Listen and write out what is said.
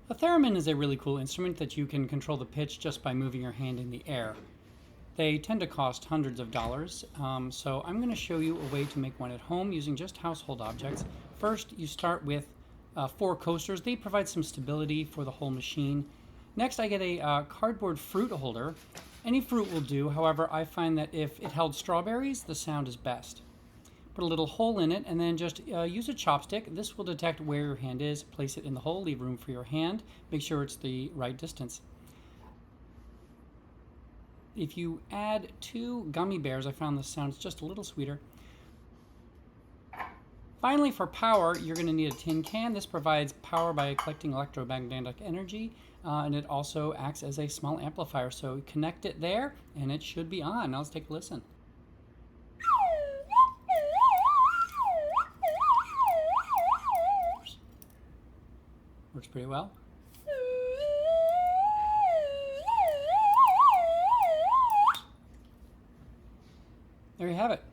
A theremin is a really cool instrument that you can control the pitch just by moving your hand in the air. They tend to cost hundreds of dollars, so I'm going to show you a way to make one at home using just household objects. First, you start with 4 coasters. They provide some stability for the whole machine. Next, I get a cardboard fruit holder. Any fruit will do, however, I find that if it held strawberries, the sound is best. Put a little hole in it and then just use a chopstick. This will detect where your hand is. Place it in the hole, leave room for your hand. Make sure it's the right distance. If you add 2 gummy bears, I found this sounds just a little sweeter. Finally, for power, you're going to need a tin can. This provides power by collecting electromagnetic energy, and it also acts as a small amplifier. So connect it there, and it should be on. Now let's take a listen. Works pretty well. There you have it.